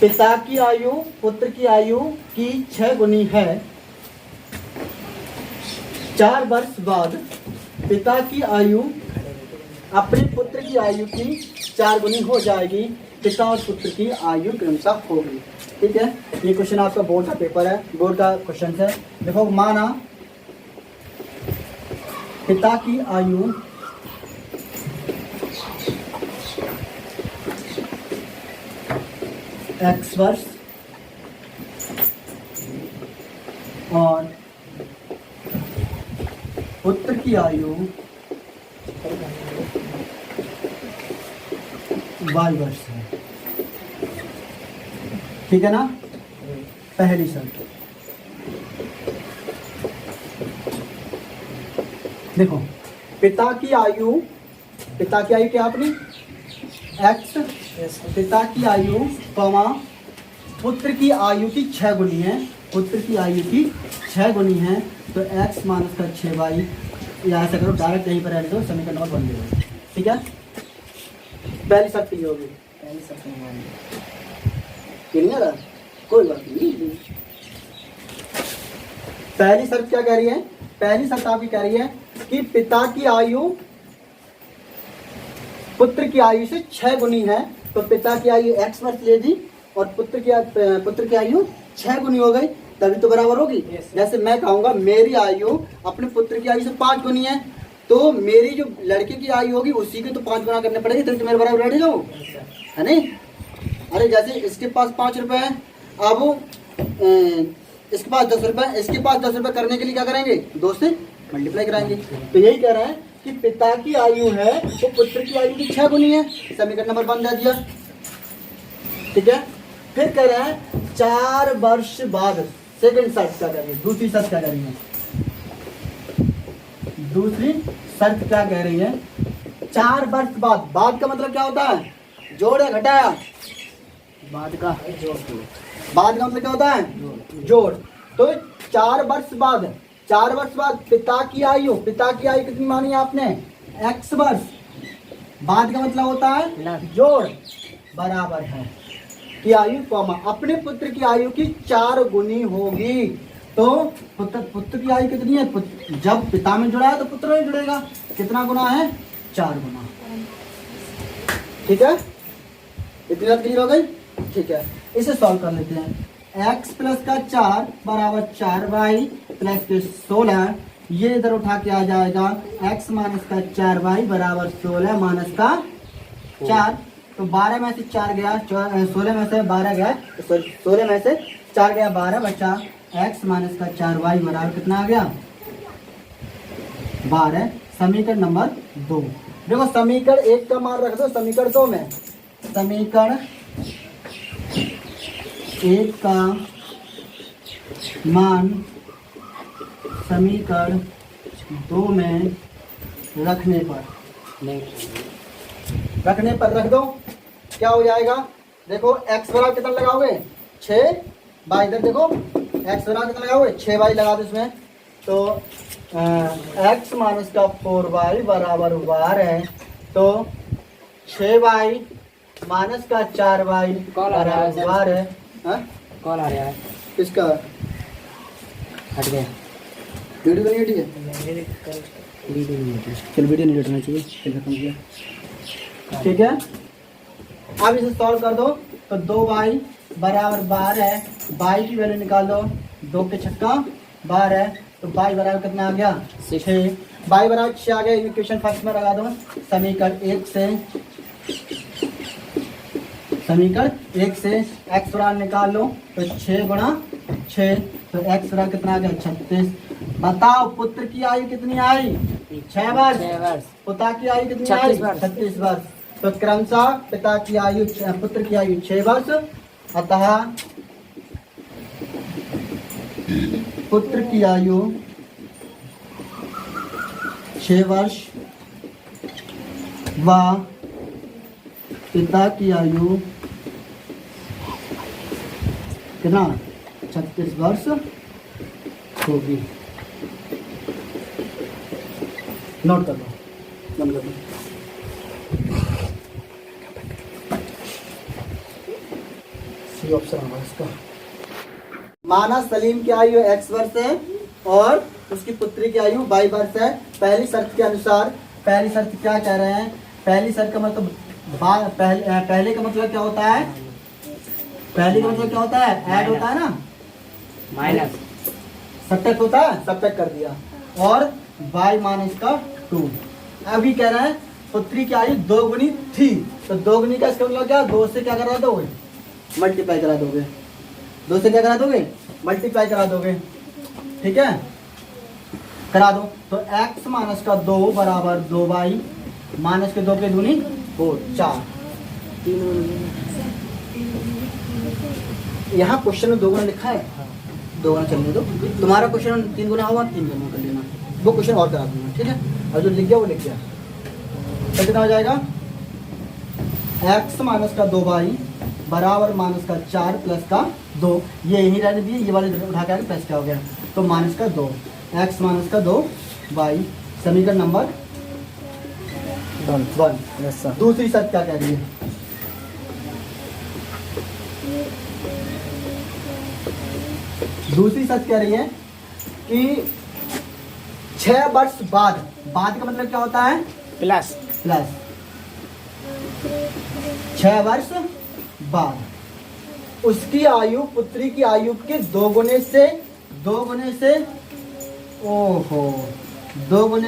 पिता की आयु पुत्र की आयु की 6 गुनी है। 4 वर्ष बाद पिता की आयु अपने पुत्र की आयु की 4 गुनी हो जाएगी। पिता और पुत्र की आयु क्रमशः होगी। ठीक है, ये क्वेश्चन आपका बोर्ड का पेपर है, बोर्ड का क्वेश्चन है। देखो, माना पिता की आयु x वर्ष और पुत्र की आयु y वर्ष है। ठीक है ना, पहली शर्त। देखो, पिता की आयु क्या अपनी x, पिता की आयु कॉमा पुत्र की आयु की 6 गुनी है। पुत्र की आयु की 6 गुनी है, तो x माइनस का 6y, यहाँ से करो डायरेक्ट यहीं पर ऐड दो, समीकरण नंबर बन जाएगा। ठीक है, पहली शर्त की होगी। पहली शर्त नहीं आ रहा, कोई बात नहीं। पहली शर्त क्या कह रही है? पहली शर्त आपकी कह रही है कि पिता की आयु पुत्र की आयु से 6 गुनी है, तो पिता की आयु x वर्ष ले दी और पुत्र की आयु 6 गुनी हो गई, तभी तो बराबर होगी। जैसे मैं कहूंगा मेरी आयु अपने पुत्र की आयु से 5 गुनी है, तो मेरी जो लड़के की आयु होगी उसी के तो 5 गुना करने पड़ेगी, तभी तो मेरे बराबर बैठ जाओ, है नहीं? अरे जैसे इसके पास 5 रुपए है, अब इसके पास 10 रुपए, इसके पास 10 रुपए करने के लिए क्या करेंगे? 2 से मल्टीप्लाई कराएंगे। तो यही कह रहे हैं कि पिता की आयु है तो पुत्र की आयु की 6 गुनी है। समीकरण नंबर 1 दे दिया। ठीक है, फिर कह रहे हैं 4 वर्ष बाद। सेकंड शर्त क्या कह रही है? दूसरी शर्त क्या कह रही है? दूसरी शर्त क्या कह रही है? 4 वर्ष बाद। बाद का मतलब क्या होता है? जोड़ या घटाया? बाद का मतलब क्या होता है? जोड़। तो 4 वर्ष बाद, 4 वर्ष बाद पिता की आयु कितनी मानी आपने? x वर्ष। बाद का मतलब होता है जोड़, बराबर है की आयु कॉमा अपने पुत्र की आयु की 4 गुनी होगी। तो पुत्र की आयु कितनी है? जब पिता में जुड़ा है तो पुत्र में जुड़ेगा। कितना गुना है? 4 गुना। ठीक है, इतनी बात क्लियर हो गई? ठीक है, इसे सॉल्व कर लेते हैं। x प्लस का 4 बराबर 4y प्लस के 16, ये इधर उठा के आ जाएगा। x माइनस का 4y बराबर 16 माइनस का 4, तो 12 में से 4 गया, 16 में से 12 गया, 16 में से 4 गया, 12 बचा। x माइनस का 4y बराबर कितना आ गया? 12। समीकरण नंबर 2। देखो, समीकरण 1 का मान रख दो समीकरण 2 में। समीकरण 1 का मान समीकरण 2 में रखने पर रख दो, क्या हो जाएगा? देखो, x बराबर कितना लगाओगे? 6 बाई, इधर देखो x बराबर कितना लगाओगे? 6 बाई लगा दो इसमें, तो x माइनस का 4y बराबर 12 है। तो 6 बाई माइनस का 4y बराबर 12 है। कॉल आ रहा है, किसका? हट गया। वीडियो नहीं हटी है? चल, वीडियो नहीं हटना चाहिए। फिर खत्म किया। ठीक है, अब इसे सॉल्व कर दो, तो 2y बराबर 12 है। y की वैल्यू निकाल दो, 2 के छक्का 12 है, तो y बराबर कितना आ गया? 6। y बराबर 6 आ गया। इक्वेशन फर्स्ट में लगा दो। समीकरण 1 से x बराबर निकाल लो, तो 6 गुणा 6, तो x बराबर कितना आ गया? 36। बताओ, पुत्र की आयु कितनी आई? 6 वर्ष। पिता की आयु कितनी आई? 36 वर्ष। तो क्रमशः पिता की आयु, पुत्र की आयु 6 वर्ष, अतः पुत्र की आयु 6 वर्ष व पिता की आयु कितना? 36 वर्ष होगी। नोट कर लो, बंद कर दो। सी ऑप्शन होगा इसका। माना सलीम की आयु x वर्ष है और उसकी पुत्री की आयु y वर्ष है। पहली शर्त के अनुसार, पहली शर्त क्या कह रहे हैं? पहली शर्त का मतलब पहले का मतलब क्या होता है? पहले का मतलब क्या होता है? ऐड होता है ना, माइनस सब्ट्रैक्ट होता है, सब्ट्रैक्ट कर दिया। और y माइनस का 2। अभी कह रहे हैं पुत्री की आयु 2 गुनी थी, तो 2 गुनी का इसका मतलब क्या? 2 से क्या करा दोगे? मल्टीप्लाई करा दोगे। 2 से क्या करा दोगे? मल्टीप्लाई करा दोगे। ठीक है, करा दो। तो x माइनस का 2 बराबर 2y माइनस के 2 के दूनी 4। यहाँ क्वेश्चन में 2 गुना लिखा है, 2 गुना चलने दो। तुम्हारा क्वेश्चन 3 गुना होगा, 3 गुना कर लेना, वो क्वेश्चन और करा दूंगा। ठीक है, और जो लिख गया वो लिख गया। तो कितना हो जाएगा? x माइनस का 2y बराबर माइनस का 4 प्लस का 2। ये यही रहने दिए, ये वाले उठा के प्लस क्या हो गया? तो माइनस का 2, x माइनस का 2y। समीकरण नंबर 1। दूसरी शर्त क्या कह रही है? दूसरी शर्त कह रही है कि 6 वर्ष बाद, बाद का मतलब क्या होता है? प्लस 6 वर्ष बाद उसकी आयु पुत्री की आयु के 2 गुने से 2 गुने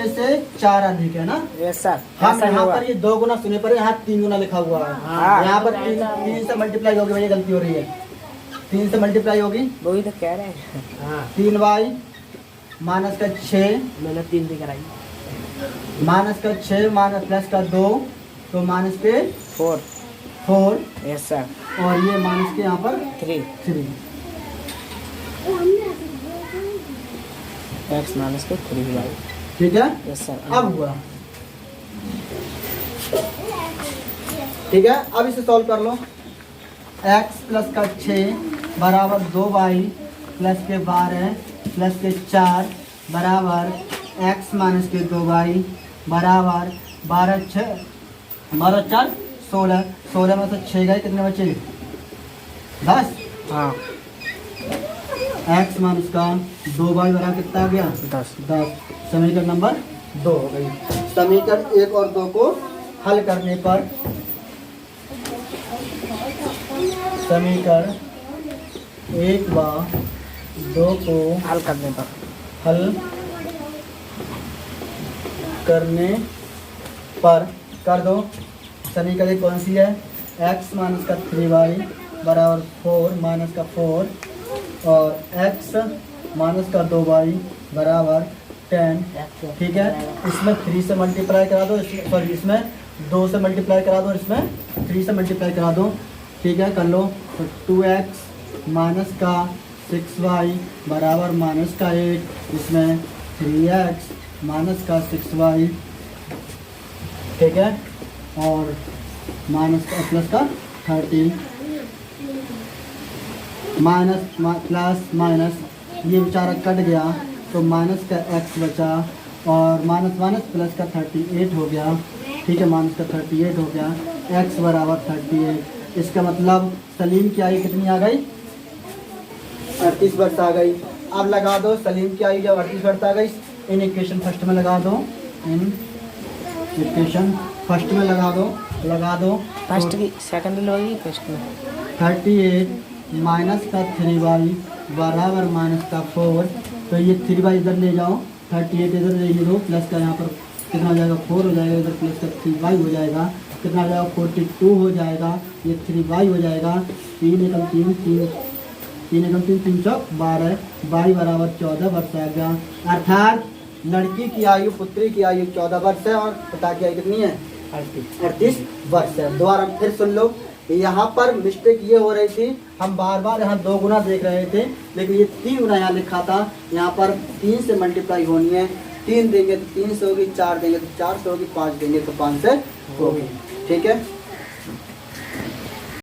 से 4 अधिक है ना? Yes sir. हम यहाँ पर ये 2 गुना सुने पर यहाँ 3 गुना लिखा हुआ है। हाँ। यहाँ पर 3 से मल्टीप्लाई होगी, भैया गलती हो रही है। 3 से मल्टीप्लाई होगी, वही तो कह रहे हैं। हाँ 3y माइनस का 6 मैंने 3 भी कराई। माइनस का 6 माइनस प्लस का 2, तो माइनस के 4। Yes sir. और ये माइनस के यहाँ पर 3 x माइनस के 3y। ठीक है, यस सर। अब हुआ। ठीक है, अब इसे सॉल्व कर लो। x प्लस का 6 बराबर 2y प्लस के 12 प्लस के 4 बराबर x माइनस के 2y बराबर 12 4 16। 16 में से 6 गए, कितने बचे? 10। हाँ x माइनस का 2y बराबर कितना आ गया? 10। समीकरण नंबर 2 हो गई। समीकरण 1 और 2 को हल करने पर, समीकरण 1 व 2 को हल करने पर कर दो। समीकरण 1 कौन सी है? x माइनस का 3y बराबर 4 माइनस का 4 और x माइनस का 2y बराबर 10। ठीक है, इसमें 3 से मल्टीप्लाई करा दो, सॉरी इसमें 2 से मल्टीप्लाई करा दो, इसमें 3 से मल्टीप्लाई करा दो। ठीक है, कर लो। तो 2x माइनस का 6y बराबर माइनस का 8, इसमें 3x माइनस का 6y। ठीक है, और माइनस का प्लस का 13 माइनस प्लस माइनस, ये बेचारा कट गया तो माइनस का x बचा और माइनस माइनस प्लस का 38 हो गया। ठीक है, माइनस का 38 हो गया, x बराबर 38। इसका मतलब सलीम की आयु कितनी आ गई? 38 वर्ष आ गई। अब लगा दो सलीम की आयु जब 38 वर्ष आ गई, इन इक्वेशन फर्स्ट में लगा दो, इन इक्वेशन फर्स्ट में लगा दो। फर्स्ट की सेकंड लोगी फर्स्ट में 38 माइनस का 3y बराबर माइनस का 4। तो ये 3y इधर ले जाओ, 38 इधर ले लो, प्लस का यहाँ पर कितना हो जाएगा? 4 हो जाएगा, इधर प्लस का 3y हो जाएगा, कितना हो जाएगा? 42 हो जाएगा, ये 3y हो जाएगा। 3 एकम 3 चौक 12, y बराबर 14 वर्ष आ गया। अर्थात लड़की की आयु, पुत्री की आयु 14 वर्ष है और पिता की आयु कितनी है? 38 वर्ष है। दोबारा फिर सुन लो, यहाँ पर मिस्टेक ये हो रही थी, हम बार बार यहाँ 2 गुना देख रहे थे, लेकिन ये 3 गुना यहाँ लिखा था। यहाँ पर 3 से मल्टीप्लाई होनी है, 3 देंगे तो 3 से होगी, 4 देंगे तो 4 से होगी, 5 देंगे तो 5 से होगी। ठीक है।